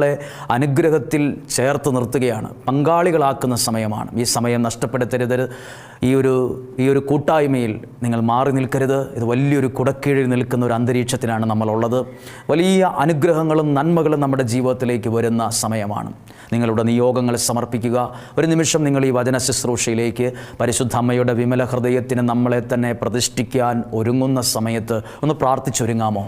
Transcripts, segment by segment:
ളെ അനുഗ്രഹത്തിൽ ചേർത്ത് നിർത്തുകയാണ്, പങ്കാളികളാക്കുന്ന സമയമാണ്. ഈ സമയം നഷ്ടപ്പെടുത്തരുത്. ഈ ഒരു കൂട്ടായ്മയിൽ നിങ്ങൾ മാറി നിൽക്കരുത്. ഇത് വലിയൊരു കുടക്കീഴിൽ നിൽക്കുന്ന ഒരു അന്തരീക്ഷത്തിലാണ് നമ്മളുള്ളത്. വലിയ അനുഗ്രഹങ്ങളും നന്മകളും നമ്മുടെ ജീവിതത്തിലേക്ക് വരുന്ന സമയമാണ്. നിങ്ങളുടെ നിയോഗങ്ങൾ സമർപ്പിക്കുക. ഒരു നിമിഷം നിങ്ങൾ ഈ വചന ശുശ്രൂഷയിലേക്ക് പരിശുദ്ധ അമ്മയുടെ വിമല ഹൃദയത്തിന് നമ്മളെ തന്നെ പ്രതിഷ്ഠിക്കാൻ ഒരുങ്ങുന്ന സമയത്ത് ഒന്ന് പ്രാർത്ഥിച്ചൊരുങ്ങാമോ?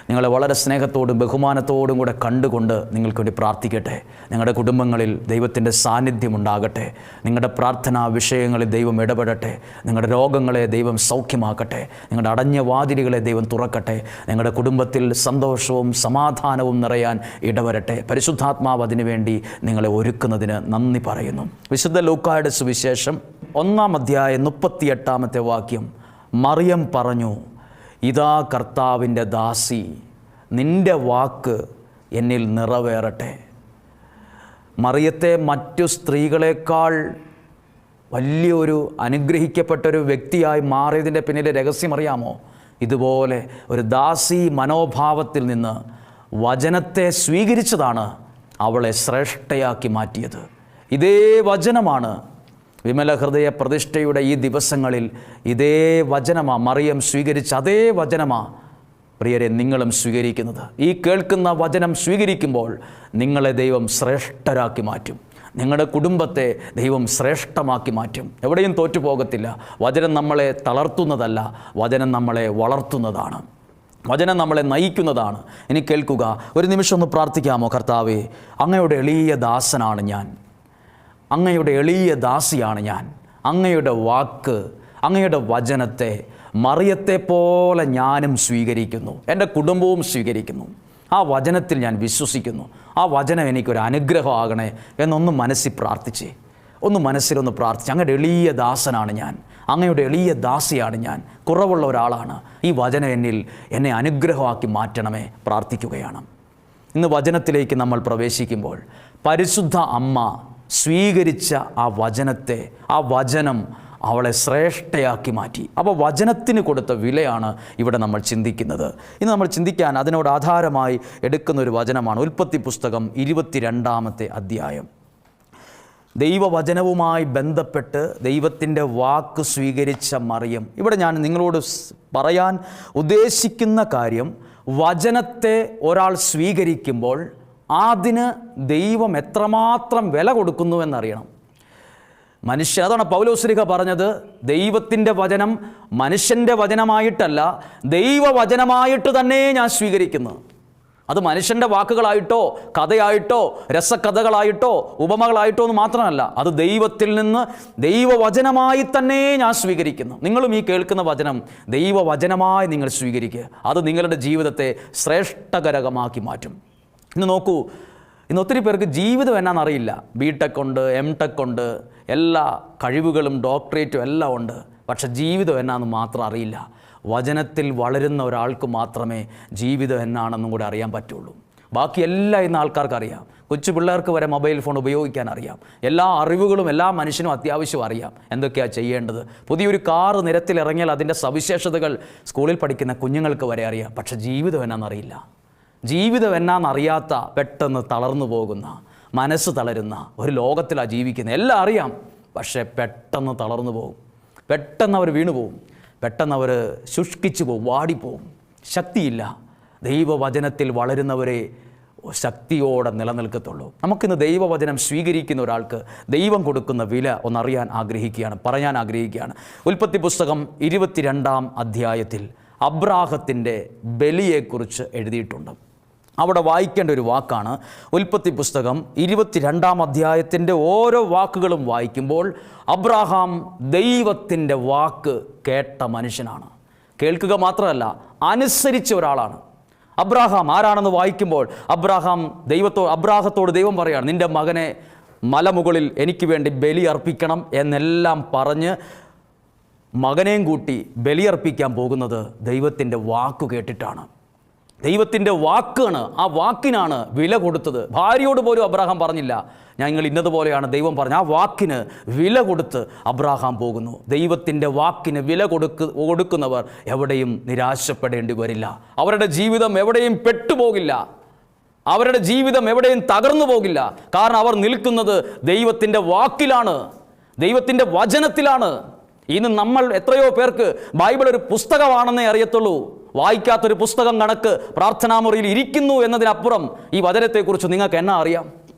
നിങ്ങളെ വളരെ സ്നേഹത്തോടും ബഹുമാനത്തോടും കൂടെ കണ്ടുകൊണ്ട് നിങ്ങൾക്ക് വേണ്ടി പ്രാർത്ഥിക്കട്ടെ. നിങ്ങളുടെ കുടുംബങ്ങളിൽ ദൈവത്തിൻ്റെ സാന്നിധ്യം ഉണ്ടാകട്ടെ. നിങ്ങളുടെ പ്രാർത്ഥനാ വിഷയങ്ങളിൽ ദൈവം ഇടപെടട്ടെ. നിങ്ങളുടെ രോഗങ്ങളെ ദൈവം സൗഖ്യമാക്കട്ടെ. നിങ്ങളുടെ അടഞ്ഞ വാതിലുകളെ ദൈവം തുറക്കട്ടെ. നിങ്ങളുടെ കുടുംബത്തിൽ സന്തോഷവും സമാധാനവും നിറയാൻ ഇടവരട്ടെ. പരിശുദ്ധാത്മാവ് അതിനുവേണ്ടി നിങ്ങളെ ഒരുക്കുന്നതിന് നന്ദി പറയുന്നു. വിശുദ്ധ ലൂക്കായുടെ സുവിശേഷം 1-ാം അധ്യായം 38-ാമത്തെ വാക്യം, മറിയം പറഞ്ഞു, ഇതാ കർത്താവിൻ്റെ ദാസി, നിൻ്റെ വാക്ക് എന്നിൽ നിറവേറട്ടെ. മറിയത്തെ മറ്റു സ്ത്രീകളെക്കാൾ വലിയൊരു അനുഗ്രഹിക്കപ്പെട്ടൊരു വ്യക്തിയായി മാറിയതിൻ്റെ പിന്നിലെ രഹസ്യം അറിയാമോ? ഇതുപോലെ ഒരു ദാസി മനോഭാവത്തിൽ നിന്ന് വചനത്തെ സ്വീകരിച്ചതാണ് അവളെ ശ്രേഷ്ഠയാക്കി മാറ്റിയത്. ഇതേ വചനമാണ് വിമല ഹൃദയ പ്രതിഷ്ഠയുടെ ഈ ദിവസങ്ങളിൽ ഇതേ വചനമാ മറിയം സ്വീകരിച്ച അതേ വചനമാ പ്രിയരെ നിങ്ങളും സ്വീകരിക്കുന്നത്. ഈ കേൾക്കുന്ന വചനം സ്വീകരിക്കുമ്പോൾ നിങ്ങളെ ദൈവം ശ്രേഷ്ഠരാക്കി മാറ്റും. നിങ്ങളുടെ കുടുംബത്തെ ദൈവം ശ്രേഷ്ഠമാക്കി മാറ്റും. എവിടെയും തോറ്റുപോകത്തില്ല. വചനം നമ്മളെ തളർത്തുന്നതല്ല, വചനം നമ്മളെ വളർത്തുന്നതാണ്. വചനം നമ്മളെ നയിക്കുന്നതാണ്. ഇനി കേൾക്കുക. ഒരു നിമിഷം ഒന്ന് പ്രാർത്ഥിക്കാമോ? കർത്താവേ, അങ്ങയുടെ എളിയ ദാസനാണ് ഞാൻ, അങ്ങയുടെ എളിയ ദാസിയാണ് ഞാൻ. അങ്ങയുടെ വാക്ക്, അങ്ങയുടെ വചനത്തെ മറിയത്തെ പോലെ ഞാനും സ്വീകരിക്കുന്നു, എൻ്റെ കുടുംബവും സ്വീകരിക്കുന്നു. ആ വചനത്തിൽ ഞാൻ വിശ്വസിക്കുന്നു. ആ വചനം എനിക്കൊരു അനുഗ്രഹമാകണേ എന്നൊന്ന് മനസ്സിൽ പ്രാർത്ഥിച്ചേ. മനസ്സിലൊന്ന് പ്രാർത്ഥിച്ച്, അങ്ങയുടെ എളിയ ദാസനാണ് ഞാൻ, അങ്ങയുടെ എളിയ ദാസിയാണ് ഞാൻ, കുറവുള്ള ഒരാളാണ്. ഈ വചനം എന്നെ അനുഗ്രഹമാക്കി മാറ്റണമേ പ്രാർത്ഥിക്കുകയാണ്. ഇന്ന് വചനത്തിലേക്ക് നമ്മൾ പ്രവേശിക്കുമ്പോൾ പരിശുദ്ധ അമ്മ സ്വീകരിച്ച ആ വചനത്തെ, ആ വചനം അവളെ ശ്രേഷ്ഠയാക്കി മാറ്റി. അപ്പോൾ വചനത്തിന് കൊടുത്ത വിലയാണ് ഇവിടെ നമ്മൾ ചിന്തിക്കുന്നത്. ഇന്ന് നമ്മൾ ചിന്തിക്കാൻ അതിനോട് ആധാരമായി എടുക്കുന്ന ഒരു വചനമാണ് ഉൽപ്പത്തി പുസ്തകം 22-ാമത്തെ അധ്യായം. ദൈവവചനവുമായി ബന്ധപ്പെട്ട് ദൈവത്തിൻ്റെ വാക്ക് സ്വീകരിച്ച മറിയം. ഇവിടെ ഞാൻ നിങ്ങളോട് പറയാൻ ഉദ്ദേശിക്കുന്ന കാര്യം, വചനത്തെ ഒരാൾ സ്വീകരിക്കുമ്പോൾ അതിന് ദൈവം എത്രമാത്രം വില കൊടുക്കുന്നുവെന്നറിയണം. അതാണ് പൗലോസ്ലീഹ പറഞ്ഞത്, ദൈവത്തിൻ്റെ വചനം മനുഷ്യൻ്റെ വചനമായിട്ടല്ല, ദൈവവചനമായിട്ട് തന്നെ ഞാൻ സ്വീകരിക്കുന്നു. അത് മനുഷ്യൻ്റെ വാക്കുകളായിട്ടോ കഥയായിട്ടോ രസകഥകളായിട്ടോ ഉപമകളായിട്ടോ എന്ന് മാത്രമല്ല, അത് ദൈവത്തിൽ നിന്ന് ദൈവവചനമായി തന്നെ ഞാൻ സ്വീകരിക്കുന്നു. നിങ്ങളും ഈ കേൾക്കുന്ന വചനം ദൈവവചനമായി നിങ്ങൾ സ്വീകരിക്കുക. അത് നിങ്ങളുടെ ജീവിതത്തെ ശ്രേഷ്ഠകരമാക്കി മാറ്റും. ഇന്ന് നോക്കൂ, ഇന്ന് ഒത്തിരി പേർക്ക് ജീവിതം എന്നാണെന്നറിയില്ല. BTech ഉണ്ട്, MTech ഉണ്ട്, എല്ലാ കഴിവുകളും ഡോക്ടറേറ്റും എല്ലാം ഉണ്ട്. പക്ഷെ ജീവിതം എന്നാന്ന് മാത്രം അറിയില്ല. വചനത്തിൽ വളരുന്ന ഒരാൾക്ക് മാത്രമേ ജീവിതം എന്നാണെന്നും കൂടെ അറിയാൻ പറ്റുള്ളൂ. ബാക്കി എല്ലാം ഇന്ന് ആൾക്കാർക്ക് അറിയാം. കൊച്ചു പിള്ളേർക്ക് വരെ മൊബൈൽ ഫോൺ ഉപയോഗിക്കാൻ അറിയാം. എല്ലാ അറിവുകളും എല്ലാ മനുഷ്യനും അത്യാവശ്യം അറിയാം. എന്തൊക്കെയാണ് ചെയ്യേണ്ടത്? പുതിയൊരു കാറ് നിരത്തിലിറങ്ങിയാൽ അതിൻ്റെ സവിശേഷതകൾ സ്കൂളിൽ പഠിക്കുന്ന കുഞ്ഞുങ്ങൾക്ക് വരെ അറിയാം. പക്ഷെ ജീവിതം എന്നാണെന്നറിയില്ല. ജീവിതം എന്നാണെന്നറിയാത്ത, പെട്ടെന്ന് തളർന്നു പോകുന്ന, മനസ്സ് തളരുന്ന ഒരു ലോകത്തിലാണ് ജീവിക്കുന്നത്. എല്ലാം അറിയാം, പക്ഷേ പെട്ടെന്ന് തളർന്നു പോകും, പെട്ടെന്ന് അവർ വീണു പോകും, പെട്ടെന്ന് അവർ ശുഷ്കിച്ചു പോകും, വാടിപ്പോവും, ശക്തിയില്ല. ദൈവവചനത്തിൽ വളരുന്നവരെ ശക്തിയോടെ നിലനിൽക്കത്തുള്ളൂ. നമുക്കിന്ന് ദൈവവചനം സ്വീകരിക്കുന്ന ഒരാൾക്ക് ദൈവം കൊടുക്കുന്ന വില ഒന്നറിയാൻ ആഗ്രഹിക്കുകയാണ്, പറയാൻ ആഗ്രഹിക്കുകയാണ്. ഉൽപ്പത്തി പുസ്തകം 22-ാം അധ്യായത്തിൽ അബ്രാഹത്തിൻ്റെ ബലിയെക്കുറിച്ച് എഴുതിയിട്ടുണ്ട്. അവിടെ വായിക്കേണ്ട ഒരു വാക്കാണ്. ഉൽപ്പത്തി പുസ്തകം 22-ാം അധ്യായത്തിൻ്റെ ഓരോ വാക്കുകളും വായിക്കുമ്പോൾ അബ്രാഹാം ദൈവത്തിൻ്റെ വാക്ക് കേട്ട മനുഷ്യനാണ്. കേൾക്കുക മാത്രമല്ല, അനുസരിച്ച ഒരാളാണ്. അബ്രാഹാം ആരാണെന്ന് വായിക്കുമ്പോൾ അബ്രാഹത്തോട് ദൈവം പറയാണ്, നിൻ്റെ മകനെ മലമുകളിൽ എനിക്ക് വേണ്ടി ബലി അർപ്പിക്കണം എന്നെല്ലാം പറഞ്ഞ് മകനെയും കൂട്ടി ബലിയർപ്പിക്കാൻ പോകുന്നത് ദൈവത്തിൻ്റെ വാക്കു കേട്ടിട്ടാണ്. ദൈവത്തിൻ്റെ വാക്കാണ്, ആ വാക്കിനാണ് വില കൊടുത്തത്. ഭാര്യയോട് പോലും അബ്രാഹാം പറഞ്ഞില്ല ഞങ്ങൾ ഇന്നതുപോലെയാണ് ദൈവം പറഞ്ഞ. ആ വാക്കിന് വില കൊടുത്ത് അബ്രാഹാം പോകുന്നു. ദൈവത്തിൻ്റെ വാക്കിന് വില കൊടുക്കുന്നവർ എവിടെയും നിരാശപ്പെടേണ്ടി വരില്ല. അവരുടെ ജീവിതം എവിടെയും പെട്ടുപോകില്ല. അവരുടെ ജീവിതം എവിടെയും തകർന്നു പോകില്ല. കാരണം അവർ നിൽക്കുന്നത് ദൈവത്തിൻ്റെ വാക്കിലാണ്, ദൈവത്തിൻ്റെ വചനത്തിലാണ്. ഇന്ന് നമ്മൾ എത്രയോ പേർക്ക് ബൈബിൾ ഒരു പുസ്തകമാണെന്നേ അറിയത്തുള്ളൂ. വായിക്കാത്തൊരു പുസ്തകം കണക്ക് പ്രാർത്ഥനാമുറിയിൽ ഇരിക്കുന്നു എന്നതിനപ്പുറം ഈ വചനത്തെക്കുറിച്ച് നിങ്ങൾക്ക് എന്നാ അറിയാം?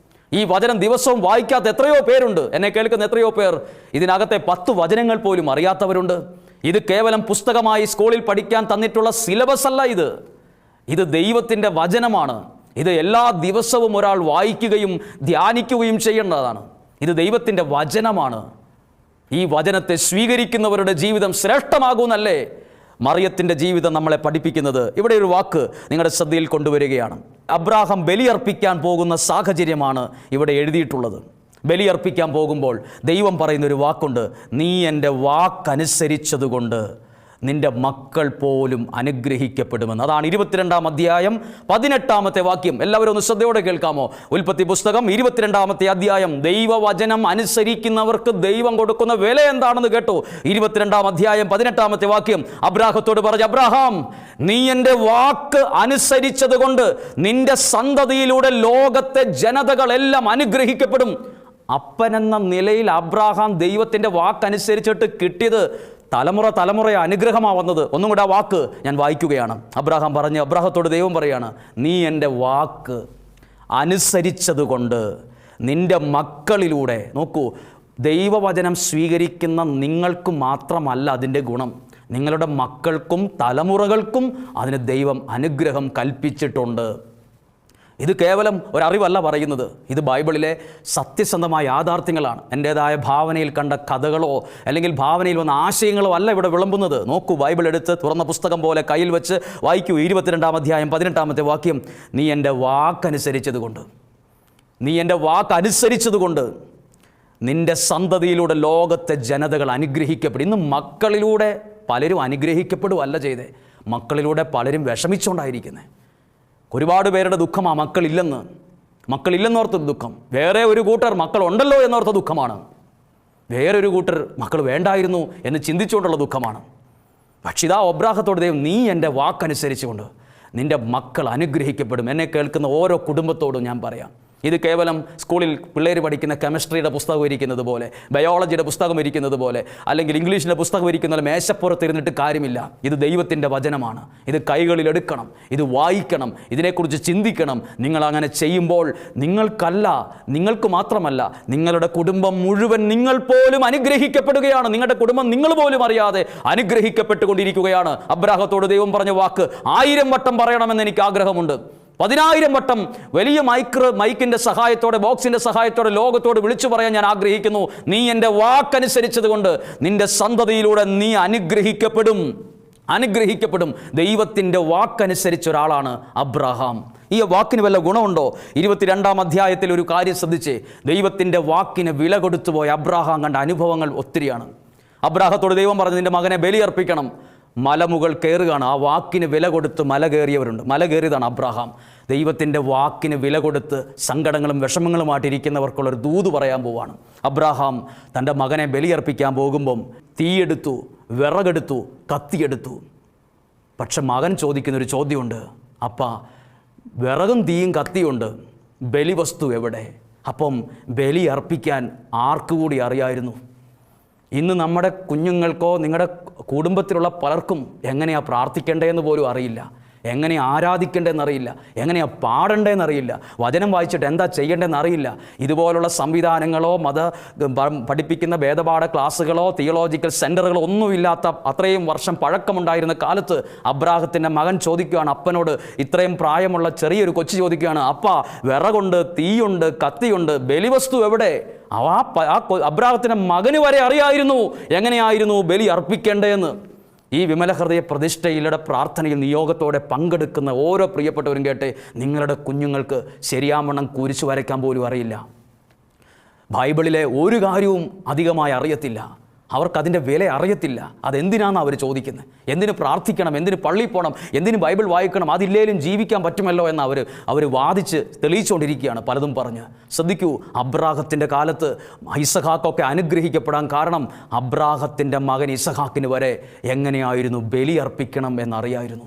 ഈ വചനം ദിവസവും വായിക്കാത്ത എത്രയോ പേരുണ്ട്. എന്നെ കേൾക്കുന്ന എത്രയോ പേർ ഇതിനകത്തെ 10 വചനങ്ങൾ പോലും അറിയാത്തവരുണ്ട്. ഇത് കേവലം പുസ്തകമായി സ്കൂളിൽ പഠിക്കാൻ തന്നിട്ടുള്ള സിലബസ് അല്ല. ഇത് ദൈവത്തിൻ്റെ വചനമാണ്. ഇത് എല്ലാ ദിവസവും ഒരാൾ വായിക്കുകയും ധ്യാനിക്കുകയും ചെയ്യേണ്ടതാണ്. ഇത് ദൈവത്തിൻ്റെ വചനമാണ്. ഈ വചനത്തെ സ്വീകരിക്കുന്നവരുടെ ജീവിതം ശ്രേഷ്ഠമാകുമെന്നല്ലേ മറിയത്തിൻ്റെ ജീവിതം നമ്മളെ പഠിപ്പിക്കുന്നത്? ഇവിടെ ഒരു വാക്ക് നിങ്ങളുടെ ശ്രദ്ധയിൽ കൊണ്ടുവരികയാണ്. അബ്രാഹാം ബലിയർപ്പിക്കാൻ പോകുന്ന സാഹചര്യമാണ് ഇവിടെ എഴുതിയിട്ടുള്ളത്. ബലിയർപ്പിക്കാൻ പോകുമ്പോൾ ദൈവം പറയുന്നൊരു വാക്കുണ്ട്, നീ എൻ്റെ വാക്കനുസരിച്ചതുകൊണ്ട് നിന്റെ മക്കൾ പോലും അനുഗ്രഹിക്കപ്പെടുമെന്ന്. അതാണ് 22-ാം അധ്യായം 18-ാമത്തെ വാക്യം. എല്ലാവരും ഒന്ന് ശ്രദ്ധയോടെ കേൾക്കാമോ? ഉൽപ്പത്തി പുസ്തകം 22-ാമത്തെ അധ്യായം. ദൈവവചനം അനുസരിക്കുന്നവർക്ക് ദൈവം കൊടുക്കുന്ന വില എന്താണെന്ന് കേട്ടോ. 22-ാം അധ്യായം 18-ാമത്തെ വാക്യം അബ്രാഹത്തോട് പറഞ്ഞു, അബ്രാഹാം, നീ എൻ്റെ വാക്ക് അനുസരിച്ചത് കൊണ്ട് നിന്റെ സന്തതിയിലൂടെ ലോകത്തെ ജനതകളെല്ലാം അനുഗ്രഹിക്കപ്പെടും. അപ്പനെന്ന നിലയിൽ അബ്രാഹാം ദൈവത്തിൻ്റെ വാക്കനുസരിച്ചിട്ട് കിട്ടിയത് തലമുറ അനുഗ്രഹമാവുന്നത്. ഒന്നും കൂടെ ആ വാക്ക് ഞാൻ വായിക്കുകയാണ്. അബ്രാഹത്തോട് ദൈവം പറയാണ്, നീ എൻ്റെ വാക്ക് അനുസരിച്ചതുകൊണ്ട് നിൻ്റെ മക്കളിലൂടെ. നോക്കൂ, ദൈവവചനം സ്വീകരിക്കുന്ന നിങ്ങൾക്ക് മാത്രമല്ല അതിൻ്റെ ഗുണം, നിങ്ങളുടെ മക്കൾക്കും തലമുറകൾക്കും അതിന് ദൈവം അനുഗ്രഹം കൽപ്പിച്ചിട്ടുണ്ട്. ഇത് കേവലം ഒരറിവല്ല പറയുന്നത്, ഇത് ബൈബിളിലെ സത്യസന്ധമായ യാഥാർത്ഥ്യങ്ങളാണ്. എൻ്റേതായ ഭാവനയിൽ കണ്ട കഥകളോ അല്ലെങ്കിൽ ഭാവനയിൽ വന്ന ആശയങ്ങളോ അല്ല ഇവിടെ വിളമ്പുന്നത്. നോക്കൂ, ബൈബിൾ എടുത്ത് തുറന്ന പുസ്തകം പോലെ കയ്യിൽ വെച്ച് വായിക്കൂ. 22-ാം അധ്യായം 18-ാമത്തെ വാക്യം. നീ എൻ്റെ വാക്കനുസരിച്ചതുകൊണ്ട് നിൻ്റെ സന്തതിയിലൂടെ ലോകത്തെ ജനതകൾ അനുഗ്രഹിക്കപ്പെടും. ഇന്ന് മക്കളിലൂടെ പലരും അനുഗ്രഹിക്കപ്പെടുകയല്ല ചെയ്തേ, മക്കളിലൂടെ പലരും വിഷമിച്ചുകൊണ്ടായിരിക്കുന്നത്. ഒരുപാട് പേരുടെ ദുഃഖം ആ മക്കളില്ലെന്നോർത്തൊരു ദുഃഖം. വേറെ ഒരു കൂട്ടർ മക്കളുണ്ടല്ലോ എന്നോർത്ത ദുഃഖമാണ്. വേറൊരു കൂട്ടർ മക്കൾ വേണ്ടായിരുന്നു എന്ന് ചിന്തിച്ചുകൊണ്ടുള്ള ദുഃഖമാണ്. പക്ഷേ ഇതാ അബ്രാഹത്തോട് ദൈവം, നീ എൻ്റെ വാക്കനുസരിച്ചുകൊണ്ട് നിൻ്റെ മക്കൾ അനുഗ്രഹിക്കപ്പെടും. എന്നെ കേൾക്കുന്ന ഓരോ കുടുംബത്തോടും ഞാൻ പറയാം, ഇത് കേവലം സ്കൂളിൽ പിള്ളേർ പഠിക്കുന്ന കെമിസ്ട്രിയുടെ പുസ്തകം ഇരിക്കുന്നത് പോലെ, ബയോളജിയുടെ പുസ്തകം ഇരിക്കുന്നത് പോലെ, അല്ലെങ്കിൽ ഇംഗ്ലീഷിൻ്റെ പുസ്തകം ഇരിക്കുന്ന പോലെ മേശപ്പുറത്തിരുന്നിട്ട് കാര്യമില്ല. ഇത് ദൈവത്തിൻ്റെ വചനമാണ്. ഇത് കൈകളിൽ എടുക്കണം, ഇത് വായിക്കണം, ഇതിനെക്കുറിച്ച് ചിന്തിക്കണം. നിങ്ങൾ അങ്ങനെ ചെയ്യുമ്പോൾ നിങ്ങൾക്ക് മാത്രമല്ല, നിങ്ങളുടെ കുടുംബം മുഴുവൻ, നിങ്ങൾ പോലും അനുഗ്രഹിക്കപ്പെടുകയാണ്. നിങ്ങളുടെ കുടുംബം നിങ്ങൾ പോലും അറിയാതെ അനുഗ്രഹിക്കപ്പെട്ടുകൊണ്ടിരിക്കുകയാണ്. അബ്രാഹത്തോട് ദൈവം പറഞ്ഞ വാക്ക് 1000 വട്ടം പറയണമെന്ന് എനിക്ക് ആഗ്രഹമുണ്ട്. 10,000 വട്ടം വലിയ മൈക്കിൻ്റെ സഹായത്തോടെ, ബോക്സിൻ്റെ സഹായത്തോടെ ലോകത്തോട് വിളിച്ചു പറയാൻ ഞാൻ ആഗ്രഹിക്കുന്നു. നീ എൻ്റെ വാക്കനുസരിച്ചതുകൊണ്ട് നിന്റെ സന്തതിയിലൂടെ നീ അനുഗ്രഹിക്കപ്പെടും. ദൈവത്തിൻ്റെ വാക്കനുസരിച്ച ഒരാളാണ് അബ്രാഹാം. ഈ വാക്കിന് വല്ല ഗുണമുണ്ടോ? 22-ാം അധ്യായത്തിൽ ഒരു കാര്യം ശ്രദ്ധിച്ചേ. ദൈവത്തിൻ്റെ വാക്കിന് വില കൊടുത്തുപോയ അബ്രാഹാം കണ്ട അനുഭവങ്ങൾ ഒത്തിരിയാണ്. അബ്രാഹത്തോട് ദൈവം പറഞ്ഞു, നിന്റെ മകനെ ബലിയർപ്പിക്കണം. മലമുകൾ കയറുകയാണ്. ആ വാക്കിന് വില കൊടുത്ത് മല കയറിയവരുണ്ട്. മല കയറിയതാണ് അബ്രാഹാം. ദൈവത്തിൻ്റെ വാക്കിന് വില കൊടുത്ത് സങ്കടങ്ങളും വിഷമങ്ങളുമായിട്ടിരിക്കുന്നവർക്കുള്ളൊരു ദൂത് പറയാൻ പോവാണ്. അബ്രാഹാം തൻ്റെ മകനെ ബലിയർപ്പിക്കാൻ പോകുമ്പം തീയെടുത്തു, വിറകെടുത്തു, കത്തിയെടുത്തു. പക്ഷെ മകൻ ചോദിക്കുന്നൊരു ചോദ്യമുണ്ട്, അപ്പാ വിറകും തീയും കത്തിയുണ്ട്, ബലിവസ്തു എവിടെ? അപ്പം ബലി അർപ്പിക്കാൻ ആർക്കുകൂടി അറിയായിരുന്നു? ഇന്ന് നമ്മുടെ കുഞ്ഞുങ്ങൾക്കോ നിങ്ങളുടെ കുടുംബത്തിലുള്ള പലർക്കും എങ്ങനെയാണ് പ്രാർത്ഥിക്കേണ്ടതെന്ന് പോലും അറിയില്ല, എങ്ങനെ ആരാധിക്കേണ്ടതെന്നറിയില്ല, എങ്ങനെയാണ് പാടേണ്ടതെന്നറിയില്ല, വചനം വായിച്ചിട്ട് എന്താ ചെയ്യേണ്ടതെന്ന് അറിയില്ല. ഇതുപോലുള്ള സംവിധാനങ്ങളോ പഠിപ്പിക്കുന്ന വേദപാഠ ക്ലാസ്സുകളോ തിയോളജിക്കൽ സെൻ്ററുകളോ ഒന്നുമില്ലാത്ത അത്രയും വർഷം പഴക്കമുണ്ടായിരുന്ന കാലത്ത് അബ്രാഹത്തിൻ്റെ മകൻ ചോദിക്കുകയാണ് അപ്പനോട്, ഇത്രയും പ്രായമുള്ള ചെറിയൊരു കൊച്ചു ചോദിക്കുകയാണ്, അപ്പാ വിറകുണ്ട്, തീയുണ്ട്, കത്തിയുണ്ട്, ബലിവസ്തു എവിടെ? അബ്രാഹത്തിൻ്റെ മകന് വരെ അറിയായിരുന്നു എങ്ങനെയായിരുന്നു ബലി അർപ്പിക്കേണ്ടതെന്ന്. ഈ വിമലഹൃദയ പ്രതിഷ്ഠയിലൂടെ പ്രാർത്ഥനയിൽ നിയോഗത്തോടെ പങ്കെടുക്കുന്ന ഓരോ പ്രിയപ്പെട്ടവരും കേട്ടെ, നിങ്ങളുടെ കുഞ്ഞുങ്ങൾക്ക് ശരിയാവണ്ണം കുരിശ് വരയ്ക്കാൻ പോലും അറിയില്ല. ബൈബിളിലെ ഒരു കാര്യവും അധികമായി അറിയത്തില്ല. അവർക്കതിൻ്റെ വില അറിയത്തില്ല. അതെന്തിനാണ് അവർ ചോദിക്കുന്നത്? എന്തിന് പ്രാർത്ഥിക്കണം, എന്തിന് പള്ളിയിൽ പോകണം, എന്തിന് ബൈബിൾ വായിക്കണം, അതില്ലേലും ജീവിക്കാൻ പറ്റുമല്ലോ എന്ന് അവർ വാദിച്ച് തെളിയിച്ചുകൊണ്ടിരിക്കുകയാണ് പലതും പറഞ്ഞ്. ശ്രദ്ധിക്കൂ, അബ്രാഹത്തിൻ്റെ കാലത്ത് ഇസഹാക്കൊക്കെ അനുഗ്രഹിക്കപ്പെടാൻ കാരണം അബ്രാഹത്തിൻ്റെ മകൻ ഇസഹാക്കിന് വരെ എങ്ങനെയായിരുന്നു ബലി അർപ്പിക്കണം എന്നറിയായിരുന്നു.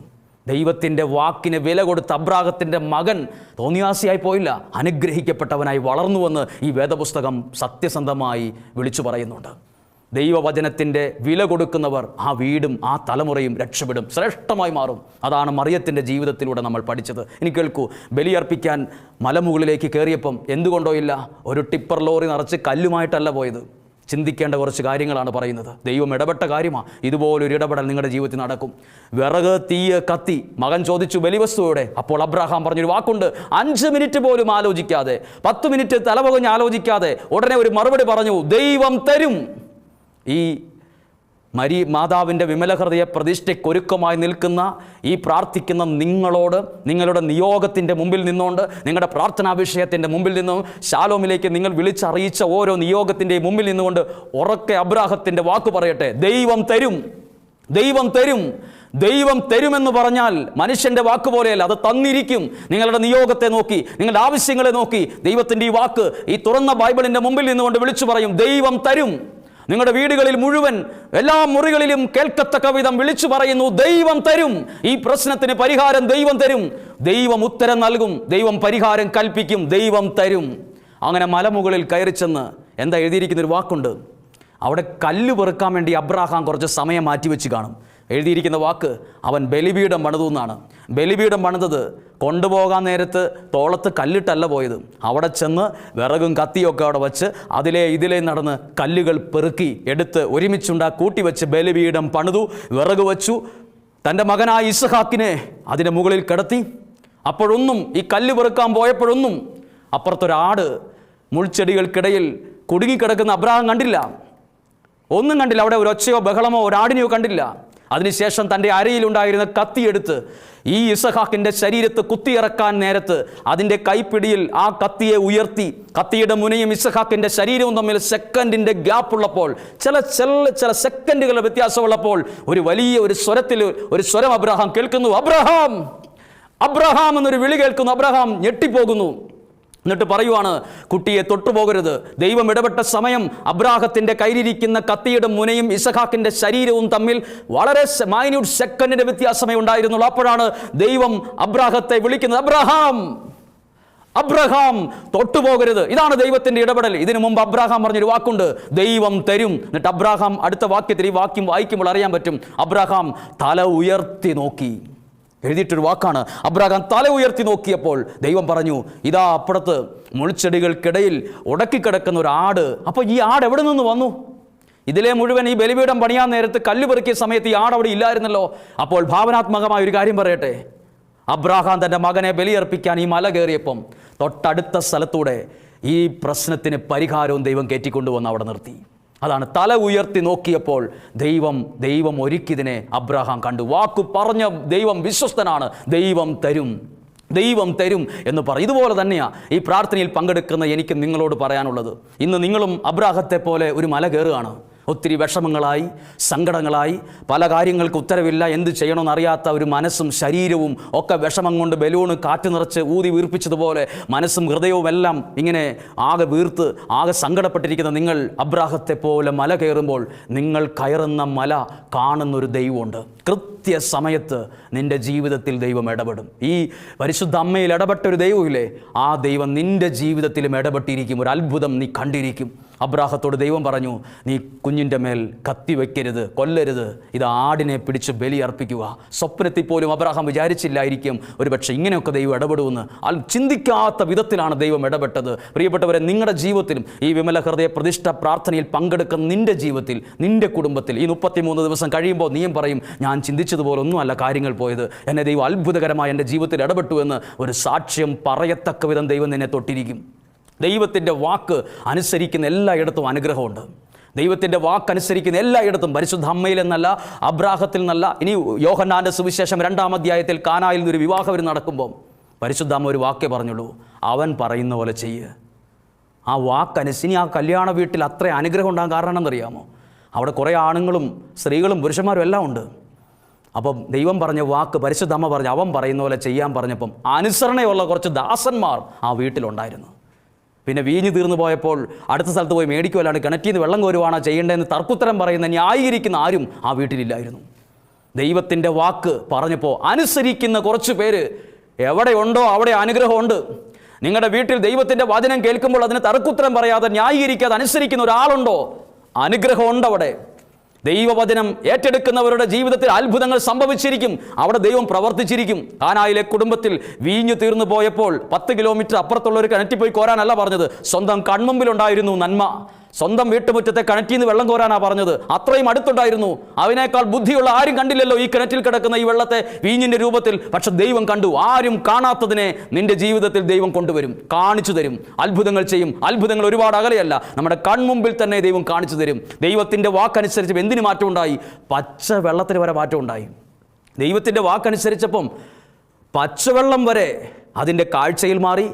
ദൈവത്തിൻ്റെ വാക്കിന് വില കൊടുത്ത അബ്രാഹത്തിൻ്റെ മകൻ തോന്നിയാസിയായി പോയില്ല, അനുഗ്രഹിക്കപ്പെട്ടവനായി വളർന്നുവെന്ന് ഈ വേദപുസ്തകം സത്യസന്ധമായി വിളിച്ചു പറയുന്നുണ്ട്. ദൈവവചനത്തിൻ്റെ വില കൊടുക്കുന്നവർ ആ വീടും ആ തലമുറയും രക്ഷപ്പെടും, ശ്രേഷ്ഠമായി മാറും. അതാണ് മറിയത്തിൻ്റെ ജീവിതത്തിലൂടെ നമ്മൾ പഠിച്ചത്. ഇനി കേൾക്കൂ, ബലിയർപ്പിക്കാൻ മലമുകളിലേക്ക് കയറിയപ്പം എന്തുകൊണ്ടോ ഇല്ല, ഒരു ടിപ്പർ ലോറി നിറച്ച് കല്ലുമായിട്ടല്ല പോയത്. ചിന്തിക്കേണ്ട കുറച്ച് കാര്യങ്ങളാണ് പറയുന്നത്. ദൈവം ഇടപെട്ട കാര്യമാണ്. ഇതുപോലൊരു ഇടപെടൽ നിങ്ങളുടെ ജീവിതത്തിൽ നടക്കും. വിറക്, തീയ്, കത്തി. മകൻ ചോദിച്ചു ബലിവസ്തുവോടെ. അപ്പോൾ അബ്രഹാം പറഞ്ഞൊരു വാക്കുണ്ട്, 5 മിനിറ്റ് പോലും ആലോചിക്കാതെ, 10 മിനിറ്റ് തലപുകഞ്ഞ് ആലോചിക്കാതെ ഉടനെ ഒരു മറുപടി പറഞ്ഞു, ദൈവം തരും. ഈ മാതാവിൻ്റെ വിമല ഹൃദയ പ്രതിഷ്ഠയ്ക്കൊരുക്കമായി നിൽക്കുന്ന ഈ പ്രാർത്ഥിക്കുന്ന നിങ്ങളോട്, നിങ്ങളുടെ നിയോഗത്തിൻ്റെ മുമ്പിൽ നിന്നുകൊണ്ട്, നിങ്ങളുടെ പ്രാർത്ഥനാ വിഷയത്തിൻ്റെ മുമ്പിൽ നിന്നും, ശാലോമിലേക്ക് നിങ്ങൾ വിളിച്ചറിയിച്ച ഓരോ നിയോഗത്തിൻ്റെയും മുമ്പിൽ നിന്നുകൊണ്ട് ഉറക്കെ അബ്രാഹത്തിൻ്റെ വാക്ക് പറയട്ടെ, ദൈവം തരും, ദൈവം തരും. ദൈവം തരുമെന്ന് പറഞ്ഞാൽ മനുഷ്യൻ്റെ വാക്ക് പോലെയല്ല, അത് തന്നിരിക്കും. നിങ്ങളുടെ നിയോഗത്തെ നോക്കി, നിങ്ങളുടെ ആവശ്യങ്ങളെ നോക്കി ദൈവത്തിൻ്റെ ഈ വാക്ക് ഈ തുറന്ന ബൈബിളിൻ്റെ മുമ്പിൽ നിന്നുകൊണ്ട് വിളിച്ചു പറയും, ദൈവം തരും. നിങ്ങളുടെ വീടുകളിൽ മുഴുവൻ എല്ലാ മുറികളിലും കേൾക്കത്തക്ക വിധം വിളിച്ചു പറയുന്നു, ദൈവം തരും. ഈ പ്രശ്നത്തിന് പരിഹാരം ദൈവം തരും. ദൈവം ഉത്തരം നൽകും, ദൈവം പരിഹാരം കൽപ്പിക്കും, ദൈവം തരും. അങ്ങനെ മലമുകളിൽ കയറി ചെന്ന് എന്താ എഴുതിയിരിക്കുന്നൊരു വാക്കുണ്ട്, അവിടെ കല്ല് പെറുക്കാൻ വേണ്ടി അബ്രാഹാം കുറച്ച് സമയം മാറ്റിവെച്ച് കാണും. എഴുതിയിരിക്കുന്ന വാക്ക്, അവൻ ബലിപീഠം പണിതു എന്നാണ്. ബലിപീഠം പണിതത് കൊണ്ടുപോകാൻ നേരത്ത് തോളത്ത് കല്ലിട്ടല്ല പോയത്. അവിടെ ചെന്ന് വിറകും കത്തിയൊക്കെ അവിടെ വച്ച് ഇതിലേ നടന്ന് കല്ലുകൾ പെറുക്കി എടുത്ത് കൂട്ടിവെച്ച് ബലിപീഠം പണിതു, വിറക് വച്ചു. തൻ്റെ മകനായ ഇസ്ഹാക്കിനെ അതിൻ്റെ മുകളിൽ കിടത്തി. അപ്പോഴൊന്നും ഈ കല്ല് പെറുക്കാൻ പോയപ്പോഴൊന്നും അപ്പുറത്തൊരാട് മുൾച്ചെടികൾക്കിടയിൽ കുടുങ്ങിക്കിടക്കുന്ന അബ്രാഹാം കണ്ടില്ല, ഒന്നും കണ്ടില്ല. അവിടെ ഒരു ഒച്ചയോ ബഹളമോ ഒരാടിനെയോ കണ്ടില്ല. അതിനുശേഷം തൻ്റെ അരയിലുണ്ടായിരുന്ന കത്തിയെടുത്ത് ഈ ഇസഹാക്കിൻ്റെ ശരീരത്ത് കുത്തിയിറക്കാൻ നേരത്ത് അതിൻ്റെ കൈപ്പിടിയിൽ ആ കത്തിയെ ഉയർത്തി, കത്തിയുടെ മുനയും ഇസഹാക്കിൻ്റെ ശരീരവും തമ്മിൽ സെക്കൻഡിൻ്റെ ഗ്യാപ്പുള്ളപ്പോൾ, ചില സെക്കൻഡുകളുടെ വ്യത്യാസമുള്ളപ്പോൾ ഒരു സ്വരം അബ്രഹാം കേൾക്കുന്നു. അബ്രഹാം, അബ്രഹാം എന്നൊരു വിളി കേൾക്കുന്നു. അബ്രഹാം ഞെട്ടിപ്പോകുന്നു. എന്നിട്ട് പറയുവാണ്, കുട്ടിയെ തൊട്ടുപോകരുത്. ദൈവം ഇടപെട്ട സമയം അബ്രാഹത്തിൻ്റെ കയ്യിലിരിക്കുന്ന കത്തിയുടെ മുനയും ഇസഹാക്കിൻ്റെ ശരീരവും തമ്മിൽ വളരെ മൈന്യൂട്ട് സെക്കൻഡിൻ്റെ വ്യത്യാസമേ ഉണ്ടായിരുന്നുള്ളൂ. അപ്പോഴാണ് ദൈവം അബ്രാഹത്തെ വിളിക്കുന്നത്, അബ്രഹാം, അബ്രഹാം, തൊട്ടുപോകരുത്. ഇതാണ് ദൈവത്തിൻ്റെ ഇടപെടൽ. ഇതിനു മുമ്പ് അബ്രഹാം പറഞ്ഞൊരു വാക്കുണ്ട്, ദൈവം തരും. എന്നിട്ട് അബ്രഹാം അടുത്ത വാക്യത്തിൽ, ഈ വാക്യം വായിക്കുമ്പോൾ അറിയാൻ പറ്റും, അബ്രഹാം തല ഉയർത്തി നോക്കി. എഴുതിയിട്ടൊരു വാക്കാണ്. അബ്രഹാം തല ഉയർത്തി നോക്കിയപ്പോൾ ദൈവം പറഞ്ഞു, ഇതാ അപ്പുറത്ത് മുൾച്ചെടികൾക്കിടയിൽ ഉടക്കിക്കിടക്കുന്ന ഒരു ആട്. അപ്പോൾ ഈ ആട് എവിടെ നിന്ന് വന്നു? ഇതിലെ മുഴുവൻ ഈ ബലിപീഠം പണിയാൻ നേരത്ത് കല്ല് പെറുക്കിയ സമയത്ത് ഈ ആട് അവിടെ ഇല്ലായിരുന്നല്ലോ. അപ്പോൾ ഭാവനാത്മകമായ ഒരു കാര്യം പറയട്ടെ, അബ്രഹാം തൻ്റെ മകനെ ബലിയർപ്പിക്കാൻ ഈ മല കയറിയപ്പം തൊട്ടടുത്ത സ്ഥലത്തൂടെ ഈ പ്രശ്നത്തിന് പരിഹാരവും ദൈവം കയറ്റിക്കൊണ്ടുവന്ന് അവിടെ നിർത്തി. അതാണ് തല ഉയർത്തി നോക്കിയപ്പോൾ ദൈവം ഒരുക്കിയതിനെ അബ്രഹാം കണ്ടു. വാക്കു പറഞ്ഞ ദൈവം വിശ്വസ്തനാണ്. ദൈവം തരും, ദൈവം തരും എന്ന് പറയും. ഇതുപോലെ തന്നെയാണ് ഈ പ്രാർത്ഥനയിൽ പങ്കെടുക്കുന്ന എനിക്ക് നിങ്ങളോട് പറയാനുള്ളത്. ഇന്ന് നിങ്ങളും അബ്രാഹത്തെ പോലെ ഒരു മല കയറുകയാണ്. ഒത്തിരി വിഷമങ്ങളായി, സങ്കടങ്ങളായി, പല കാര്യങ്ങൾക്ക് ഉത്തരവില്ല, എന്ത് ചെയ്യണമെന്നറിയാത്ത ഒരു മനസ്സും ശരീരവും ഒക്കെ വിഷമം കൊണ്ട് ബലൂണ് കാറ്റ് നിറച്ച് ഊതി വീർപ്പിച്ചതുപോലെ മനസ്സും ഹൃദയവും എല്ലാം ഇങ്ങനെ ആകെ വീർത്ത് ആകെ സങ്കടപ്പെട്ടിരിക്കുന്ന നിങ്ങൾ അബ്രാഹത്തെ പോലെ മല കയറുമ്പോൾ നിങ്ങൾ കയറുന്ന മല കാണുന്നൊരു ദൈവമുണ്ട്. കൃത്യസമയത്ത് നിൻ്റെ ജീവിതത്തിൽ ദൈവം ഇടപെടും. ഈ പരിശുദ്ധ അമ്മയിൽ ഇടപെട്ട ഒരു ദൈവമില്ലേ, ആ ദൈവം നിൻ്റെ ജീവിതത്തിലും ഇടപെട്ടിരിക്കും. ഒരു അത്ഭുതം നീ കണ്ടിരിക്കും. അബ്രാഹത്തോട് ദൈവം പറഞ്ഞു, നീ കുഞ്ഞിൻ്റെ മേൽ കത്തി വയ്ക്കരുത്, കൊല്ലരുത്, ഇത് ആടിനെ പിടിച്ച് ബലി അർപ്പിക്കുക. സ്വപ്നത്തിൽ പോലും അബ്രാഹാം വിചാരിച്ചില്ലായിരിക്കും ഒരുപക്ഷെ ഇങ്ങനെയൊക്കെ ദൈവം ഇടപെടുമെന്ന്. ചിന്തിക്കാത്ത വിധത്തിലാണ് ദൈവം ഇടപെട്ടത്. പ്രിയപ്പെട്ടവരെ, നിങ്ങളുടെ ജീവിതത്തിലും ഈ വിമല ഹൃദയ പ്രതിഷ്ഠ പ്രാർത്ഥനയിൽ പങ്കെടുക്കുന്ന നിൻ്റെ ജീവിതത്തിൽ, നിൻ്റെ കുടുംബത്തിൽ ഈ 33 ദിവസം കഴിയുമ്പോൾ നീയും പറയും, ഞാൻ ചിന്തിച്ചതുപോലെ ഒന്നുമല്ല കാര്യങ്ങൾ പോയത്, എന്നെ ദൈവം അത്ഭുതകരമായി എൻ്റെ ജീവിതത്തിൽ ഇടപെട്ടു എന്ന് ഒരു സാക്ഷ്യം പറയത്തക്ക വിധം ദൈവം നിന്നെ തൊട്ടിരിക്കും. ദൈവത്തിൻ്റെ വാക്ക് അനുസരിക്കുന്ന എല്ലായിടത്തും അനുഗ്രഹമുണ്ട്. ദൈവത്തിൻ്റെ വാക്കനുസരിക്കുന്ന എല്ലായിടത്തും, പരിശുദ്ധ അമ്മയിൽ എന്നല്ല, അബ്രാഹത്തിൽ നിന്നല്ല. ഇനി യോഹന്നാൻ്റെ സുവിശേഷം 2-ാം അധ്യായത്തിൽ കാനായിൽ നിന്നൊരു വിവാഹം നടക്കുമ്പോൾ പരിശുദ്ധ അമ്മ ഒരു വാക്കേ പറഞ്ഞുള്ളൂ, അവൻ പറയുന്ന പോലെ ചെയ്യുക. ആ വാക്കനുസരിച്ച് ആ കല്യാണ വീട്ടിൽ അത്ര അനുഗ്രഹം ഉണ്ടാകാൻ കാരണം എന്നറിയാമോ? അവിടെ കുറേ ആണുങ്ങളും സ്ത്രീകളും പുരുഷന്മാരും എല്ലാം ഉണ്ട്. അപ്പം ദൈവം പറഞ്ഞ വാക്ക്, പരിശുദ്ധ അമ്മ പറഞ്ഞ് അവൻ പറയുന്ന പോലെ ചെയ്യാൻ പറഞ്ഞപ്പം അനുസരണയുള്ള കുറച്ച് ദാസന്മാർ ആ വീട്ടിലുണ്ടായിരുന്നു. പിന്നെ വീഞ്ഞ് തീർന്നു പോയപ്പോൾ അടുത്ത സ്ഥലത്ത് പോയി മേടിക്കുമല്ലാണ്ട് കിണറ്റിൽ നിന്ന് വെള്ളം കോരുവാണോ ചെയ്യേണ്ടതെന്ന് തർക്കുത്തരം പറയുന്ന ന്യായീകരിക്കുന്ന ആരും ആ വീട്ടിലില്ലായിരുന്നു. ദൈവത്തിൻ്റെ വാക്ക് പറഞ്ഞപ്പോൾ അനുസരിക്കുന്ന കുറച്ച് പേര് എവിടെയുണ്ടോ അവിടെ അനുഗ്രഹമുണ്ട്. നിങ്ങളുടെ വീട്ടിൽ ദൈവത്തിൻ്റെ വചനം കേൾക്കുമ്പോൾ അതിന് തർക്കുത്തരം പറയാതെ ന്യായീകരിക്കാതെ അനുസരിക്കുന്ന ഒരാളുണ്ടോ, അനുഗ്രഹമുണ്ട് അവിടെ. ദൈവവചനം ഏറ്റെടുക്കുന്നവരുടെ ജീവിതത്തിൽ അത്ഭുതങ്ങൾ സംഭവിച്ചിരിക്കും. അവിടെ ദൈവം പ്രവർത്തിച്ചിരിക്കും. കാനായിലെ കുടുംബത്തിൽ വീഞ്ഞു തീർന്നു പോയപ്പോൾ 10 കിലോമീറ്റർ അപ്പുറത്തുള്ള ഒരു കിണറ്റിൽ പോയി കോരാനല്ല പറഞ്ഞത്, സ്വന്തം കൺമുമ്പിലുണ്ടായിരുന്നു നന്മ. സ്വന്തം വീട്ടുമുറ്റത്തെ കിണറ്റിൽ നിന്ന് വെള്ളം കോരാനാണ് പറഞ്ഞത്. അത്രയും അടുത്തുണ്ടായിരുന്നു. അവനേക്കാൾ ബുദ്ധിയുള്ള ആരും കണ്ടില്ലല്ലോ ഈ കിണറ്റിൽ കിടക്കുന്ന ഈ വെള്ളത്തെ വീഞ്ഞിൻ്റെ രൂപത്തിൽ. പക്ഷെ ദൈവം കണ്ടു. ആരും കാണാത്തതിനെ നിന്റെ ജീവിതത്തിൽ ദൈവം കൊണ്ടുവരും, കാണിച്ചു തരും, അത്ഭുതങ്ങൾ ചെയ്യും. അത്ഭുതങ്ങൾ ഒരുപാട് അകലെയല്ല, നമ്മുടെ കൺമുമ്പിൽ തന്നെ ദൈവം കാണിച്ചു തരും. ദൈവത്തിൻ്റെ വാക്കനുസരിച്ച് എന്തിന് മാറ്റം ഉണ്ടായി? പച്ച വെള്ളത്തിന് വരെ മാറ്റം ഉണ്ടായി. ദൈവത്തിൻ്റെ വാക്കനുസരിച്ചപ്പം പച്ചവെള്ളം വരെ അതിൻ്റെ കാഴ്ചയിൽ മാറി,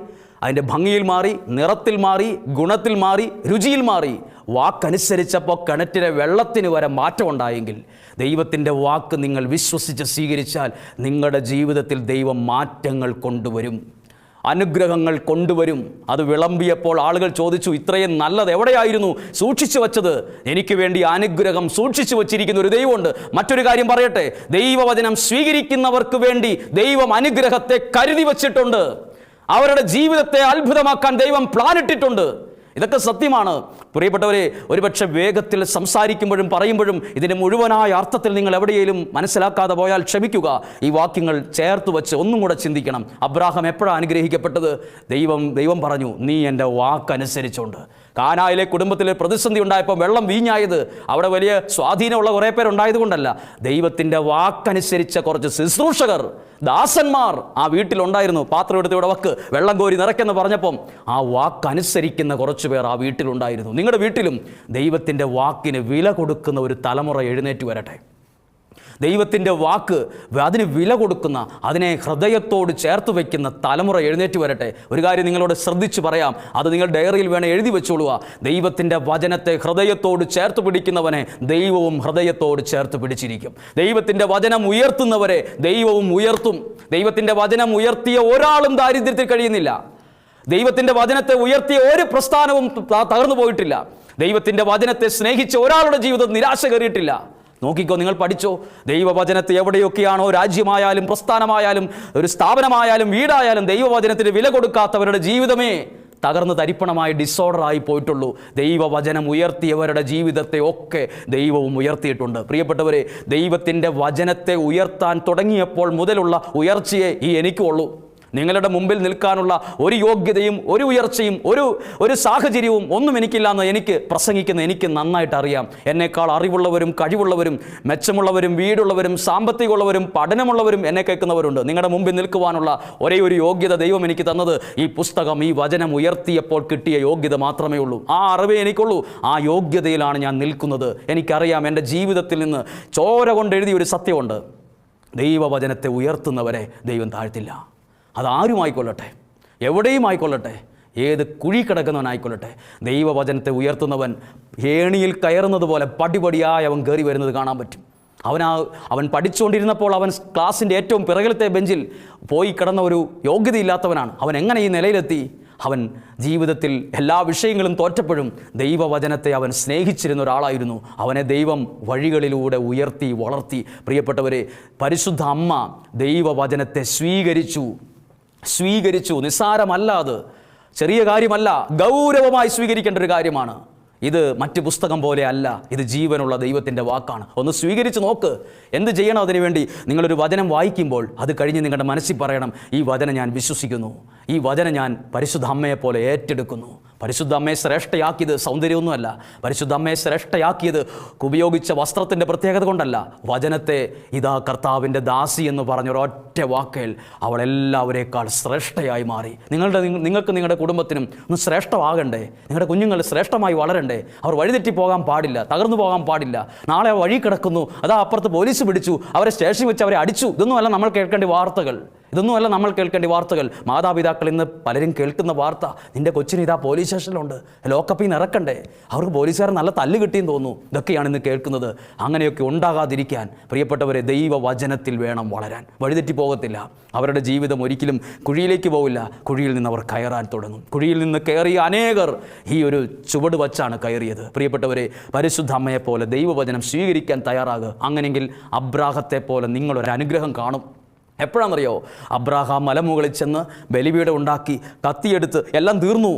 അതിൻ്റെ ഭംഗിയിൽ മാറി, നിറത്തിൽ മാറി, ഗുണത്തിൽ മാറി, രുചിയിൽ മാറി. വാക്കനുസരിച്ചപ്പോൾ കിണറ്റിലെ വെള്ളത്തിന് വരെ മാറ്റം ഉണ്ടായെങ്കിൽ ദൈവത്തിൻ്റെ വാക്ക് നിങ്ങൾ വിശ്വസിച്ച് സ്വീകരിച്ചാൽ നിങ്ങളുടെ ജീവിതത്തിൽ ദൈവം മാറ്റങ്ങൾ കൊണ്ടുവരും, അനുഗ്രഹങ്ങൾ കൊണ്ടുവരും. അത് വിളമ്പിയപ്പോൾ ആളുകൾ ചോദിച്ചു, ഇത്രയും നല്ലത് എവിടെയായിരുന്നു സൂക്ഷിച്ചു വച്ചത്? എനിക്ക് വേണ്ടി അനുഗ്രഹം സൂക്ഷിച്ചു വച്ചിരിക്കുന്ന ഒരു ദൈവമുണ്ട്. മറ്റൊരു കാര്യം പറയട്ടെ, ദൈവവചനം സ്വീകരിക്കുന്നവർക്ക് വേണ്ടി ദൈവം അനുഗ്രഹത്തെ കരുതി വച്ചിട്ടുണ്ട്. അവരുടെ ജീവിതത്തെ അത്ഭുതമാക്കാൻ ദൈവം പ്ലാനിട്ടിട്ടുണ്ട്. ഇതൊക്കെ സത്യമാണ് പ്രിയപ്പെട്ടവരെ. ഒരുപക്ഷെ വേഗത്തിൽ സംസാരിക്കുമ്പോഴും പറയുമ്പോഴും ഇതിൻ്റെ മുഴുവനായ അർത്ഥത്തിൽ നിങ്ങൾ എവിടെയെങ്കിലും മനസ്സിലാക്കാതെ പോയാൽ ക്ഷമിക്കുക. ഈ വാക്യങ്ങൾ ചേർത്ത് വെച്ച് ഒന്നും കൂടെ ചിന്തിക്കണം. അബ്രാഹാം എപ്പോഴാണ് അനുഗ്രഹിക്കപ്പെട്ടത്? ദൈവം പറഞ്ഞു, നീ എൻ്റെ വാക്കനുസരിച്ചുകൊണ്ട്. കാനായിലെ കുടുംബത്തിൽ പ്രതിസന്ധി ഉണ്ടായപ്പോൾ വെള്ളം വീഞ്ഞായത് അവിടെ വലിയ സ്വാധീനമുള്ള കുറേ പേരുണ്ടായതുകൊണ്ടല്ല, ദൈവത്തിൻ്റെ വാക്കനുസരിച്ച കുറച്ച് ശുശ്രൂഷകർ, ദാസന്മാർ ആ വീട്ടിലുണ്ടായിരുന്നു. പാത്രം എടുത്ത് ഇവിടെ വക്ക്, വെള്ളം കോരി നിറയ്ക്കെന്ന് പറഞ്ഞപ്പം ആ വാക്കനുസരിക്കുന്ന കുറച്ച് പേർ ആ വീട്ടിലുണ്ടായിരുന്നു. നിങ്ങളുടെ വീട്ടിലും ദൈവത്തിൻ്റെ വാക്കിന് വില കൊടുക്കുന്ന ഒരു തലമുറ എഴുന്നേറ്റ് വരട്ടെ. ദൈവത്തിൻ്റെ വാക്ക് അതിന് വില കൊടുക്കുന്ന, അതിനെ ഹൃദയത്തോട് ചേർത്ത് വയ്ക്കുന്ന തലമുറ എഴുന്നേറ്റ് വരട്ടെ. ഒരു കാര്യം നിങ്ങളോട് ശ്രദ്ധിച്ച് പറയാം, അത് നിങ്ങൾ ഡയറിയിൽ വേണേൽ എഴുതി വെച്ചോളുക. ദൈവത്തിൻ്റെ വചനത്തെ ഹൃദയത്തോട് ചേർത്ത് പിടിക്കുന്നവനെ ദൈവവും ഹൃദയത്തോട് ചേർത്ത് പിടിച്ചിരിക്കും. ദൈവത്തിൻ്റെ വചനം ഉയർത്തുന്നവരെ ദൈവവും ഉയർത്തും. ദൈവത്തിൻ്റെ വചനം ഉയർത്തിയ ഒരാളും ദാരിദ്ര്യത്തിൽ കഴിയുന്നില്ല. ദൈവത്തിൻ്റെ വചനത്തെ ഉയർത്തിയ ഒരു പ്രസ്ഥാനവും തകർന്നു പോയിട്ടില്ല. ദൈവത്തിൻ്റെ വചനത്തെ സ്നേഹിച്ച ഒരാളുടെ ജീവിതം നിരാശ കയറിയിട്ടില്ല. നോക്കിക്കോ, നിങ്ങൾ പഠിച്ചോ. ദൈവവചനത്തെ എവിടെയൊക്കെയാണോ, രാജ്യമായാലും പ്രസ്ഥാനമായാലും ഒരു സ്ഥാപനമായാലും വീടായാലും ദൈവവചനത്തിന് വില കൊടുക്കാത്തവരുടെ ജീവിതമേ തകർന്ന് തരിപ്പണമായി ഡിസോർഡറായി പോയിട്ടുള്ളൂ. ദൈവവചനം ഉയർത്തിയവരുടെ ജീവിതത്തെ ഒക്കെ ദൈവവും ഉയർത്തിയിട്ടുണ്ട്. പ്രിയപ്പെട്ടവരെ, ദൈവത്തിൻ്റെ വചനത്തെ ഉയർത്താൻ തുടങ്ങിയപ്പോൾ മുതലുള്ള ഉയർച്ചയെ എനിക്കുള്ളൂ. നിങ്ങളുടെ മുമ്പിൽ നിൽക്കാനുള്ള ഒരു യോഗ്യതയും ഒരു ഉയർച്ചയും ഒരു സാഹചര്യവും ഒന്നും എനിക്കില്ലാന്ന് എനിക്ക് പ്രസംഗിക്കുന്ന എനിക്ക് നന്നായിട്ട് അറിയാം. എന്നേക്കാൾ അറിവുള്ളവരും കഴിവുള്ളവരും മെച്ചമുള്ളവരും വീടുള്ളവരും സാമ്പത്തികമുള്ളവരും പഠനമുള്ളവരും എന്നെ കേൾക്കുന്നവരുണ്ട്. നിങ്ങളുടെ മുമ്പിൽ നിൽക്കുവാനുള്ള ഒരേ ഒരു യോഗ്യത ദൈവം എനിക്ക് തന്നത് ഈ പുസ്തകം, ഈ വചനം ഉയർത്തിയപ്പോൾ കിട്ടിയ യോഗ്യത മാത്രമേ ഉള്ളൂ. ആ അറിവേ എനിക്കുള്ളൂ. ആ യോഗ്യതയിലാണ് ഞാൻ നിൽക്കുന്നത്. എനിക്കറിയാം, എൻ്റെ ജീവിതത്തിൽ നിന്ന് ചോര കൊണ്ട് എഴുതിയ ഒരു സത്യമുണ്ട്, ദൈവവചനത്തെ ഉയർത്തുന്നവരെ ദൈവം താഴ്ത്തില്ല. അതാരുമായിക്കൊള്ളട്ടെ, എവിടെയും ആയിക്കൊള്ളട്ടെ, ഏത് കുഴി കിടക്കുന്നവനായിക്കൊള്ളട്ടെ, ദൈവവചനത്തെ ഉയർത്തുന്നവൻ ഏണിയിൽ കയറുന്നത് പോലെ പടിപടിയായി അവൻ കയറി വരുന്നത് കാണാൻ പറ്റും. അവൻ പഠിച്ചുകൊണ്ടിരുന്നപ്പോൾ അവൻ ക്ലാസ്സിൻ്റെ ഏറ്റവും പിറകിലത്തെ ബെഞ്ചിൽ പോയി കിടന്ന ഒരു യോഗ്യതയില്ലാത്തവനാണ്. അവൻ എങ്ങനെ ഈ നിലയിലെത്തി? അവൻ ജീവിതത്തിൽ എല്ലാ വിഷയങ്ങളും തോറ്റപ്പോഴും ദൈവവചനത്തെ അവൻ സ്നേഹിച്ചിരുന്ന ഒരാളായിരുന്നു. അവനെ ദൈവം വഴികളിലൂടെ ഉയർത്തി വളർത്തി. പ്രിയപ്പെട്ടവരെ, പരിശുദ്ധ അമ്മ ദൈവവചനത്തെ സ്വീകരിച്ചു. നിസ്സാരമല്ല, അത് ചെറിയ കാര്യമല്ല, ഗൗരവമായി സ്വീകരിക്കേണ്ട ഒരു കാര്യമാണ്. ഇത് മറ്റ് പുസ്തകം പോലെ അല്ല, ഇത് ജീവനുള്ള ദൈവത്തിൻ്റെ വാക്കാണ്. ഒന്ന് സ്വീകരിച്ച് നോക്ക്. എന്ത് ചെയ്യണം അതിനുവേണ്ടി? നിങ്ങളൊരു വചനം വായിക്കുമ്പോൾ അത് കഴിഞ്ഞ് നിങ്ങളുടെ മനസ്സിൽ പറയണം, ഈ വചനം ഞാൻ വിശ്വസിക്കുന്നു, ഈ വചനം ഞാൻ പരിശുദ്ധ അമ്മയെപ്പോലെ ഏറ്റെടുക്കുന്നു. പരിശുദ്ധ അമ്മയെ ശ്രേഷ്ഠയാക്കിയത് സൗന്ദര്യമൊന്നുമല്ല. പരിശുദ്ധ അമ്മയെ ശ്രേഷ്ഠയാക്കിയത് ഉപയോഗിച്ച വസ്ത്രത്തിൻ്റെ പ്രത്യേകത കൊണ്ടല്ല. വചനത്തെ ഇതാ കർത്താവിൻ്റെ ദാസി എന്ന് പറഞ്ഞൊരൊറ്റ വാക്കേൽ അവളെല്ലാവരേക്കാൾ ശ്രേഷ്ഠയായി മാറി. നിങ്ങൾക്ക് നിങ്ങളുടെ കുടുംബത്തിനും ഒന്ന് ശ്രേഷ്ഠമാകണ്ടേ? നിങ്ങളുടെ കുഞ്ഞുങ്ങൾ ശ്രേഷ്ഠമായി വളരണ്ടേ? അവർ വഴിതെറ്റി പോകാൻ പാടില്ല, തകർന്നു പോകാൻ പാടില്ല. നാളെ വഴി കിടക്കുന്നു, അതാ അപ്പുറത്ത് പോലീസ് പിടിച്ചു, അവരെ സ്റ്റേഷനിൽ വെച്ച് അവരെ അടിച്ചു. ഇതൊന്നുമല്ല നമ്മൾ കേൾക്കേണ്ട വാർത്തകൾ. ഇതൊന്നുമല്ല നമ്മൾ കേൾക്കേണ്ട വാർത്തകൾ. മാതാപിതാക്കൾ ഇന്ന് പലരും കേൾക്കുന്ന വാർത്ത, നിൻ്റെ കൊച്ചിന് ഇതാ പോലീസ് സ്റ്റേഷനിലുണ്ട്, ലോക്കപ്പിൽ നിന്ന് ഇറക്കണ്ടേ, അവർക്ക് പോലീസുകാർ നല്ല തല്ല് കിട്ടിയെന്ന് തോന്നുന്നു. ഇതൊക്കെയാണ് ഇന്ന് കേൾക്കുന്നത്. അങ്ങനെയൊക്കെ ഉണ്ടാകാതിരിക്കാൻ പ്രിയപ്പെട്ടവരെ, ദൈവവചനത്തിൽ വേണം വളരാൻ. വഴിതെറ്റി പോകത്തില്ല. അവരുടെ ജീവിതം ഒരിക്കലും കുഴിയിലേക്ക് പോവില്ല. കുഴിയിൽ നിന്ന് അവർ കയറാൻ തുടങ്ങും. കുഴിയിൽ നിന്ന് കയറിയ അനേകർ ഈ ഒരു ചുവട് വച്ചാണ് കയറിയത്. പ്രിയപ്പെട്ടവരെ, പരിശുദ്ധ അമ്മയെപ്പോലെ ദൈവവചനം സ്വീകരിക്കാൻ തയ്യാറാകുക. അങ്ങനെയെങ്കിൽ അബ്രാഹത്തെ പോലെ നിങ്ങളൊരു അനുഗ്രഹം കാണും. എപ്പോഴാണെന്നറിയോ? അബ്രാഹാം മലമുകളിൽ ചെന്ന് ബലിപീഠം ഉണ്ടാക്കി, കത്തിയെടുത്ത് എല്ലാം തീർന്നു.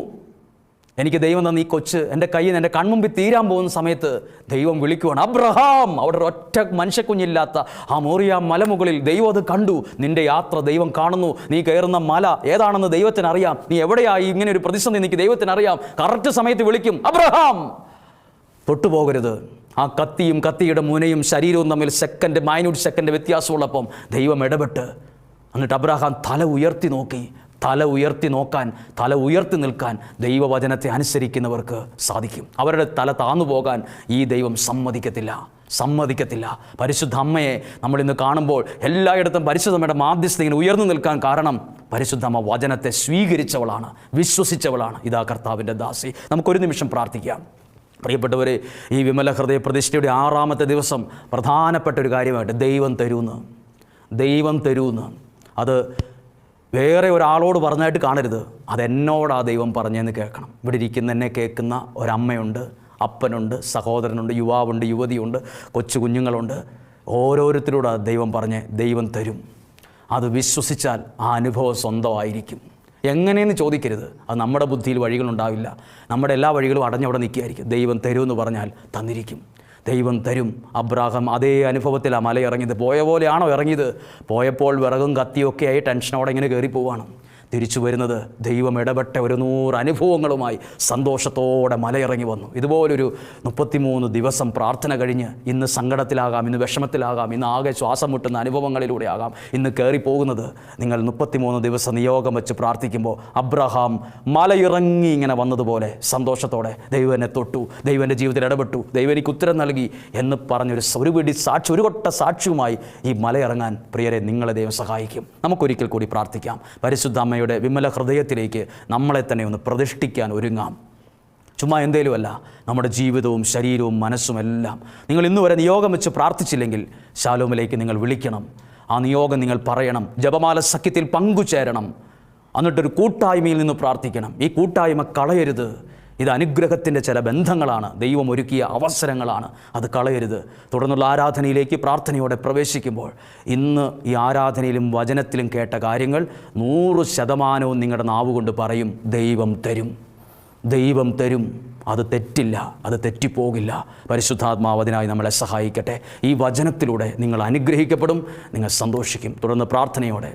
എനിക്ക് ദൈവം തന്ന ഈ കൊച്ച് എൻ്റെ കയ്യിൽ നിന്ന് എൻ്റെ കൺമുമ്പിൽ തീരാൻ പോകുന്ന സമയത്ത് ദൈവം വിളിക്കുവാണ്, അബ്രഹാം. അവിടെ ഒറ്റ മനുഷ്യക്കുഞ്ഞില്ലാത്ത ആ മോറിയ മലമുകളിൽ ദൈവം അത് കണ്ടു. നിൻ്റെ യാത്ര ദൈവം കാണുന്നു. നീ കയറുന്ന മല ഏതാണെന്ന് ദൈവത്തിനറിയാം. നീ എവിടെയായി ഇങ്ങനെ ഒരു പ്രതിസന്ധി എനിക്ക് ദൈവത്തിനറിയാം. കറക്റ്റ് സമയത്ത് വിളിക്കും, അബ്രഹാം. തൊട്ടുപോകരുത്. ആ കത്തിയും കത്തിയുടെ മുനയും ശരീരവും തമ്മിൽ മൈന്യൂട്ട് സെക്കൻഡ് വ്യത്യാസമുള്ളപ്പം ദൈവം ഇടപെട്ട്, എന്നിട്ട് അബ്രഹാം തല ഉയർത്തി നോക്കി. തല ഉയർത്തി നിൽക്കാൻ ദൈവവചനത്തെ അനുസരിക്കുന്നവർക്ക് സാധിക്കും. അവരുടെ തല താന്നു പോകാൻ ഈ ദൈവം സമ്മതിക്കത്തില്ല. പരിശുദ്ധ അമ്മയെ നമ്മളിന്ന് കാണുമ്പോൾ എല്ലായിടത്തും പരിശുദ്ധമ്മയുടെ മാധ്യസ്ഥ ഇങ്ങനെ ഉയർന്നു നിൽക്കാൻ കാരണം പരിശുദ്ധമ്മ വചനത്തെ സ്വീകരിച്ചവളാണ്, വിശ്വസിച്ചവളാണ്. ഇതാ കർത്താവിൻ്റെ ദാസി. നമുക്കൊരു നിമിഷം പ്രാർത്ഥിക്കാം. പ്രിയപ്പെട്ടവരെ, ഈ വിമല ഹൃദയ പ്രതിഷ്ഠയുടെ 6ാമത്തെ ദിവസം പ്രധാനപ്പെട്ട ഒരു കാര്യമായിട്ട് ദൈവം തരൂന്ന് അത് വേറെ ഒരാളോട് പറഞ്ഞായിട്ട് കാണരുത്. അതെന്നോടാ ദൈവം പറഞ്ഞതെന്ന് കേൾക്കണം. ഇവിടെ ഇരിക്കുന്ന എന്നെ കേൾക്കുന്ന ഒരമ്മയുണ്ട്, അപ്പനുണ്ട്, സഹോദരനുണ്ട്, യുവാവുണ്ട്, യുവതിയുണ്ട്, കൊച്ചു കുഞ്ഞുങ്ങളുണ്ട്. ഓരോരുത്തരോട് ദൈവം പറഞ്ഞ് ദൈവം തരും. അത് വിശ്വസിച്ചാൽ ആ അനുഭവം സ്വന്തമായിരിക്കും. എങ്ങനെയെന്ന് ചോദിക്കരുത്. അത് നമ്മുടെ ബുദ്ധിയിൽ വഴികളുണ്ടാവില്ല. നമ്മുടെ എല്ലാ വഴികളും അടഞ്ഞവിടെ നിൽക്കുകയായിരിക്കും. ദൈവം തരുമെന്ന് പറഞ്ഞാൽ തന്നിരിക്കും. ദൈവം തരും. അബ്രാഹാം അതേ അനുഭവത്തിലാണ് മലയിറങ്ങിയത്. പോയ പോലെയാണോ ഇറങ്ങിയത്? പോയപ്പോൾ വിറകും കത്തിയൊക്കെയായി ടെൻഷനോടെ ഇങ്ങനെ കയറിപ്പോവാണ്. തിരിച്ചു വരുന്നത് ദൈവം ഇടപെട്ട 100 അനുഭവങ്ങളുമായി സന്തോഷത്തോടെ മലയിറങ്ങി വന്നു. ഇതുപോലൊരു 33 ദിവസം പ്രാർത്ഥന കഴിഞ്ഞ് ഇന്ന് സങ്കടത്തിലാകാം, ഇന്ന് വിഷമത്തിലാകാം, ഇന്ന് ആകെ ശ്വാസം മുട്ടുന്ന അനുഭവങ്ങളിലൂടെ ആകാം ഇന്ന് കയറിപ്പോകുന്നത്. നിങ്ങൾ 33 ദിവസം നിയോഗം വെച്ച് പ്രാർത്ഥിക്കുമ്പോൾ അബ്രഹാം മലയിറങ്ങി ഇങ്ങനെ വന്നതുപോലെ സന്തോഷത്തോടെ ദൈവം എന്നെ തൊട്ടു, ദൈവം എൻ്റെ ജീവിതത്തിൽ ഇടപെട്ടു, ദൈവം എനിക്ക് ഉത്തരം നൽകി എന്ന് ഒരു കൊട്ട സാക്ഷ്യവുമായി ഈ മലയിറങ്ങാൻ പ്രിയരെ നിങ്ങളെ ദൈവം സഹായിക്കും. നമുക്കൊരിക്കൽ കൂടി പ്രാർത്ഥിക്കാം. പരിശുദ്ധ അമ്മയുടെ വിമല ഹൃദയത്തിലേക്ക് നമ്മളെ തന്നെ ഒന്ന് പ്രതിഷ്ഠിക്കാൻ ഒരുങ്ങാം. ചുമ്മാ എന്തേലുമല്ല, നമ്മുടെ ജീവിതവും ശരീരവും മനസ്സും എല്ലാം. നിങ്ങൾ ഇന്ന് വരെ നിയോഗം വെച്ച് പ്രാർത്ഥിച്ചില്ലെങ്കിൽ ശാലോമിലേക്ക് നിങ്ങൾ വിളിക്കണം. ആ നിയോഗം നിങ്ങൾ പറയണം. ജപമാല സഖ്യത്തിൽ പങ്കുചേരണം. എന്നിട്ടൊരു കൂട്ടായ്മയിൽ നിന്ന് പ്രാർത്ഥിക്കണം. ഈ കൂട്ടായ്മ കളയരുത്. ഇത് അനുഗ്രഹത്തിൻ്റെ ചില ബന്ധങ്ങളാണ്, ദൈവം ഒരുക്കിയ അവസരങ്ങളാണ്. അത് കളയരുത്. തുടർന്നുള്ള ആരാധനയിലേക്ക് പ്രാർത്ഥനയോടെ പ്രവേശിക്കുമ്പോൾ ഇന്ന് ഈ ആരാധനയിലും വചനത്തിലും കേട്ട കാര്യങ്ങൾ 100% നിങ്ങളുടെ നാവുകൊണ്ട് പറയും, ദൈവം തരും. അത് തെറ്റില്ല, അത് തെറ്റിപ്പോകില്ല. പരിശുദ്ധാത്മാവ് അതിനായി നമ്മളെ സഹായിക്കട്ടെ. ഈ വചനത്തിലൂടെ നിങ്ങൾ അനുഗ്രഹിക്കപ്പെടും, നിങ്ങൾ സന്തോഷിക്കും. തുടർന്ന് പ്രാർത്ഥനയോടെ